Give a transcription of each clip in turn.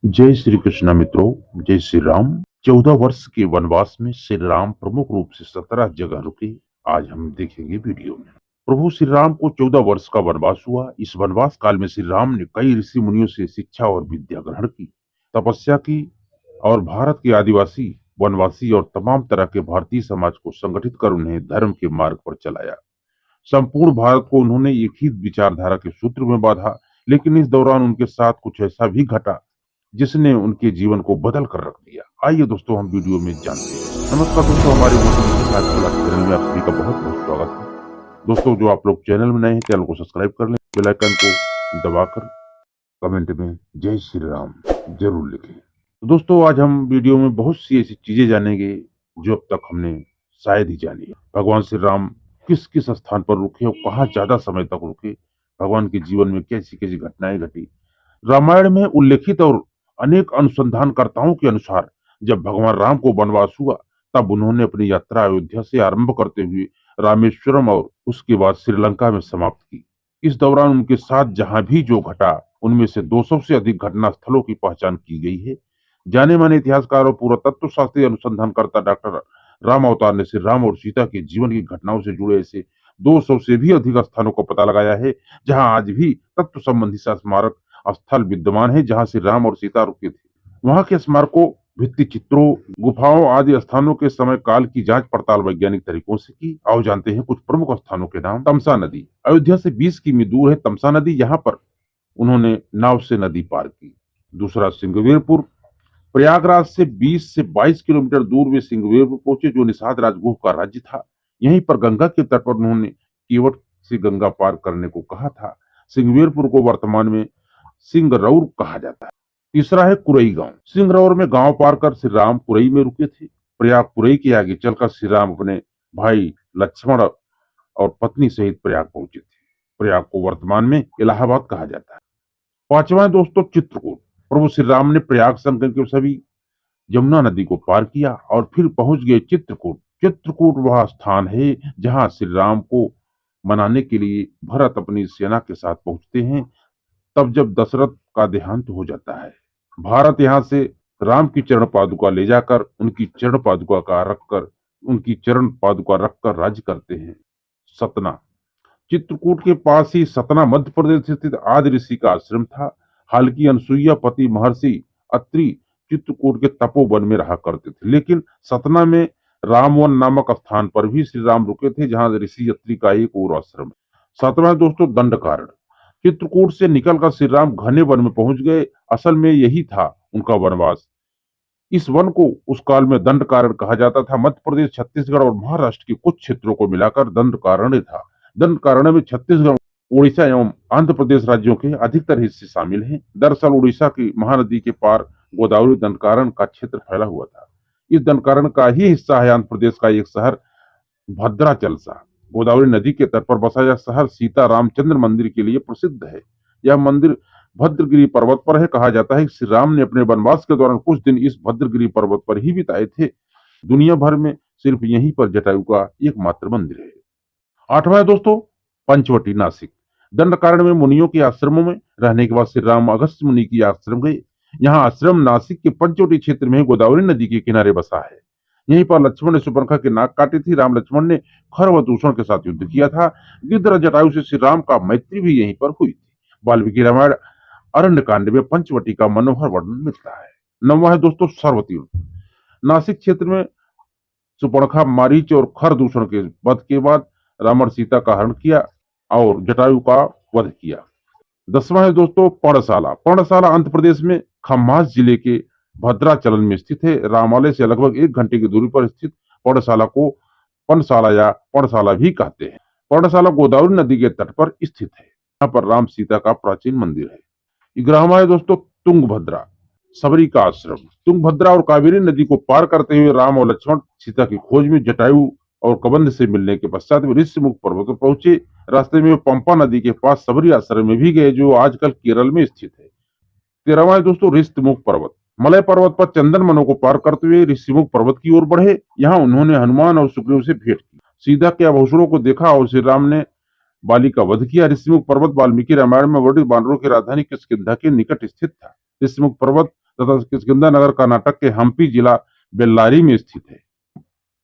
जय श्री कृष्ण मित्रों, जय श्री राम। 14 वर्ष के वनवास में श्री राम प्रमुख रूप से 17 जगह रुके। आज हम देखेंगे वीडियो में। प्रभु श्री राम को 14 वर्ष का वनवास हुआ। इस वनवास काल में श्री राम ने कई ऋषि मुनियों से शिक्षा और विद्या ग्रहण की, तपस्या की और भारत के आदिवासी, वनवासी और तमाम तरह के भारतीय समाज को संगठित कर उन्हें धर्म के मार्ग पर चलाया। संपूर्ण भारत को उन्होंने एक ही विचारधारा के सूत्र में बांधा। लेकिन इस दौरान उनके साथ कुछ ऐसा भी घटा जिसने उनके जीवन को बदल कर रख दिया। आइए दोस्तों, हम वीडियो में जानते हैं। नमस्कार दोस्तों, हमारे मोटिवेशन आज क्लास चैनल में आप सभी का बहुत बहुत स्वागत है। दोस्तों, जो आप लोग चैनल में नए हैं, चैनल को सब्सक्राइब कर लें, बेल आइकन को दबाकर कमेंट में जय श्री राम जरूर लिखें। तो दोस्तों, आज हम वीडियो में बहुत सी ऐसी चीजें जानेंगे जो अब तक हमने शायद ही जानी है। भगवान श्री राम किस किस स्थान पर रुके और कहाँ ज्यादा समय तक रुके, भगवान के जीवन में कैसी कैसी घटनाएं घटी। रामायण में उल्लेखित और अनेक अनुसंधानकर्ताओं के अनुसार जब भगवान राम को वनवास हुआ, तब उन्होंने अपनी यात्रा अयोध्या से आरंभ करते हुए रामेश्वरम और उसके बाद श्रीलंका में समाप्त की। इस दौरान उनके साथ जहां भी जो घटा, उनमें से 200 से अधिक घटना स्थलों की पहचान की गई है। जाने माने इतिहासकार और पुरातत्व शास्त्रीय अनुसंधानकर्ता डॉक्टर राम अवतार ने श्री राम और सीता के जीवन की घटनाओं से जुड़े ऐसे 200 से भी अधिक स्थानों का पता लगाया है, जहां आज भी तत्व संबंधी स्मारक स्थल विद्यमान है, जहां श्री राम और सीता रुके थे। वहां के स्मारकों, भित्ति चित्रों, गुफाओं आदि स्थानों के समय काल की जांच पड़ताल वैज्ञानिक तरीकों से की। आओ जानते हैं कुछ प्रमुख स्थानों के नाम। तमसा नदी, अयोध्या से 20 किमी दूर है तमसा नदी। यहाँ पर उन्होंने नाव से नदी पार की। दूसरा सिंगवेरपुर, प्रयागराज से 20 से 22 किलोमीटर दूर वे सिंगवेरपुर पहुंचे, जो निषाद राजगुह का राज्य था। यहीं पर गंगा के तट पर उन्होंने केवट से गंगा पार करने को कहा था। सिंगवेरपुर को वर्तमान में सिंगरौर कहा जाता है। तीसरा है कुरई गांव। सिंगरौर में गांव पार कर श्री राम कुरई में रुके थे। प्रयाग कुरई के आगे चलकर श्री राम अपने भाई लक्ष्मण और पत्नी सहित प्रयाग पहुंचे थे। प्रयाग को वर्तमान में इलाहाबाद कहा जाता है। पांचवा है दोस्तों चित्रकूट। प्रभु श्री राम ने प्रयाग संगम के सभी यमुना नदी को पार किया और फिर पहुंच गए चित्रकूट। चित्रकूट वह स्थान है जहां श्री राम को मनाने के लिए भरत अपनी सेना के साथ पहुंचते हैं, तब जब दशरथ का देहांत हो जाता है। भारत यहाँ से राम की चरण पादुका ले जाकर उनकी चरण पादुका रखकर राज्य करते हैं। सतना, चित्रकूट के पास ही सतना मध्य प्रदेश स्थित आदि ऋषि का आश्रम था। हालांकि अनसुईया पति महर्षि अत्रि चित्रकूट के तपोवन में रहा करते थे, लेकिन सतना में रामवन नामक स्थान पर भी श्री राम रुके थे, जहां ऋषि अत्रि का एक और आश्रम। सातवां दोस्तों दंडकारण्य। चित्रकूट से निकलकर श्री राम घने वन में पहुंच गए। असल में यही था उनका वनवास। इस वन को उस काल में दंडकारण्य कहा जाता था। मध्य प्रदेश, छत्तीसगढ़ और महाराष्ट्र के कुछ क्षेत्रों को मिलाकर दंडकारण्य था। दंडकारण्य में छत्तीसगढ़, उड़ीसा एवं आंध्र प्रदेश राज्यों के अधिकतर हिस्से शामिल हैं। दरअसल उड़ीसा की महानदी के पार गोदावरी दंडकारण्य का क्षेत्र फैला हुआ था। इस दंडकारण्य का ही हिस्सा है आंध्र प्रदेश का एक शहर भद्राचलसा। गोदावरी नदी के तट पर बसा यह शहर सीता रामचंद्र मंदिर के लिए प्रसिद्ध है। यह मंदिर भद्रगिरी पर्वत पर है। कहा जाता है कि श्री राम ने अपने वनवास के दौरान कुछ दिन इस भद्रगिरी पर्वत पर ही बिताए थे। दुनिया भर में सिर्फ यहीं पर जटायु का एकमात्र मंदिर है। आठवां है दोस्तों पंचवटी, नासिक। दंडकारण्य में मुनियों के आश्रमों में रहने के बाद श्री राम अगस्त्य मुनि की आश्रम गए। यहाँ आश्रम नासिक के पंचवटी क्षेत्र में गोदावरी नदी के किनारे बसा है। यहीं पर लक्ष्मण ने सुपर्णखा की नाक काटी थी। राम लक्ष्मण ने खर व दूषण के साथ युद्ध किया था। गिद्धरा जटायु से श्री राम का मैत्री भी यहीं पर हुई थी। वाल्मीकि रामायण अरण्य कांड में पंचवटी का मनोहर वर्णन मिलता है। नौवां है दोस्तों सर्वतीर्थ। नासिक क्षेत्र में सुपर्णखा, मारीच और खर दूषण के वध के बाद रावण सीता का हरण किया और जटायु का वध किया। 10वां है दोस्तों पर्णशाला। पर्णशाला आंध्र प्रदेश में खम्मास जिले के भद्राचलन में स्थित है। रामालय से लगभग 1 घंटे की दूरी पर स्थित पर्णशाला को पनशाला या पर्णशाला भी कहते हैं। पर्णशाला गोदावरी नदी के तट पर स्थित है। यहाँ पर राम सीता का प्राचीन मंदिर है। 11वां है दोस्तों तुंगभद्रा, सबरी का आश्रम। तुंगभद्रा और कावेरी नदी को पार करते हुए राम और लक्ष्मण सीता की खोज में जटायु और कबंध से मिलने के पश्चात वे ऋषिमुख पर्वत पर पहुंचे। रास्ते में पंपा नदी के पास सबरी आश्रम में भी गए, जो आजकल केरल में स्थित है। 13वां है दोस्तों ऋषिमुख पर्वत। मलय पर्वत पर चंदन वनों को पार करते हुए ऋषिमुख पर्वत की ओर बढ़े। यहाँ उन्होंने हनुमान और सुग्रीव से भेंट की, सीता के आभूषणों को देखा और श्री राम ने बाली का वध किया। ऋषिमुख पर्वत वाल्मीकि रामायण में वर्णित वानरों की राजधानी किष्किंधा के निकट स्थित था। ऋषिमुख पर्वत तथा किष्किंधा कर्नाटक के हम्पी जिला बेल्लारी में स्थित है।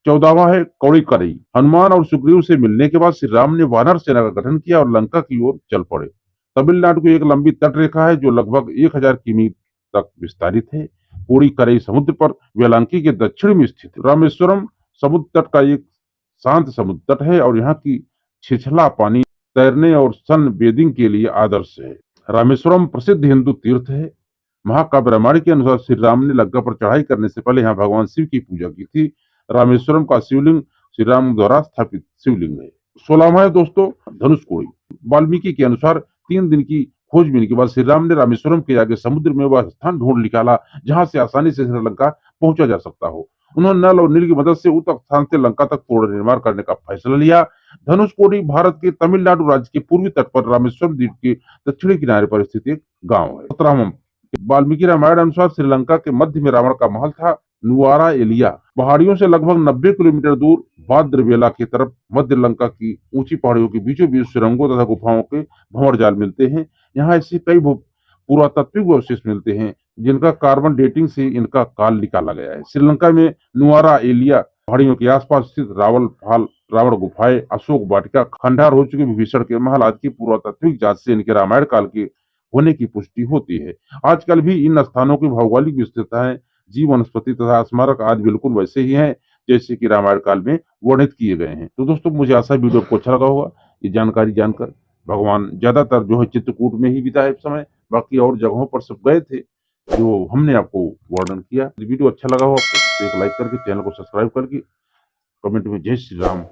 14वां है कौड़िकरई। हनुमान और सुग्रीव से मिलने के बाद श्री राम ने वानर सेना का गठन किया और लंका की ओर चल पड़े। तमिलनाडु की एक लंबी तट रेखा है जो लगभग 1000 किमी तक विस्तारित है। कोड़िकरई समुद्र पर वेलांकी के दक्षिण में स्थित है। रामेश्वरम समुद्र तट का एक शांत समुद्र तट है और यहाँ की छिछला पानी तैरने और सन बेदिंग के लिए आदर्श है। रामेश्वरम प्रसिद्ध हिंदू तीर्थ है। महाकाव्य रामायण के अनुसार श्री राम ने लंका पर चढ़ाई करने से पहले यहाँ भगवान शिव की पूजा की थी। रामेश्वरम का शिवलिंग श्री राम द्वारा स्थापित शिवलिंग है। 16वां है दोस्तों धनुषकोडी। वाल्मीकि के अनुसार 3 दिन की खोजबीन के बाद श्री राम ने रामेश्वरम के आगे समुद्र में वह स्थान ढूंढ निकाला जहां से आसानी से श्रीलंका पहुंचा जा सकता हो। उन्होंने नल और नील की मदद से उस स्थान से लंका तक तोड़ निर्माण करने का फैसला लिया। धनुषकोडी भारत के तमिलनाडु राज्य के पूर्वी तट पर रामेश्वरम द्वीप के दक्षिणी किनारे पर स्थित एक गांव है। 17वां वाल्मीकि रामायण अनुसार श्रीलंका के मध्य में रावण का महल था। नुआरा एलिया पहाड़ियों से लगभग 90 किलोमीटर दूर भाद्रवेला की तरफ मध्य लंका की ऊंची पहाड़ियों के बीचों बीच सुरंगों तथा गुफाओं के भंवर जाल मिलते हैं। यहाँ ऐसे कई पुरातात्विक अवशेष मिलते हैं जिनका कार्बन डेटिंग से इनका काल निकाला गया है। श्रीलंका में नुआरा एलिया पहाड़ियों के आसपास स्थित रावण गुफाएं, अशोक वाटिका, खंडहर हो चुके विभीषण के महल आदि की पुरातात्विक जांच से इनके रामायण काल के होने की पुष्टि होती है। आजकल भी इन स्थानों की भौगोलिक विस्तृतताएं, जीव वनस्पति तथा स्मारक आज बिल्कुल वैसे ही हैं जैसे कि रामायण काल में वर्णित किए गए हैं। तो दोस्तों मुझे आशा वीडियो को अच्छा लगा होगा। ये जानकारी जानकर भगवान ज्यादातर जो है चित्रकूट में ही बिताए समय, बाकी और जगहों पर सब गए थे जो हमने आपको वर्णन किया। वीडियो अच्छा लगा हो आपको तो एक लाइक करके चैनल को सब्सक्राइब करके कमेंट में जय श्री राम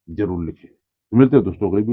जरूर लिखें। मिलते हैं दोस्तों अगली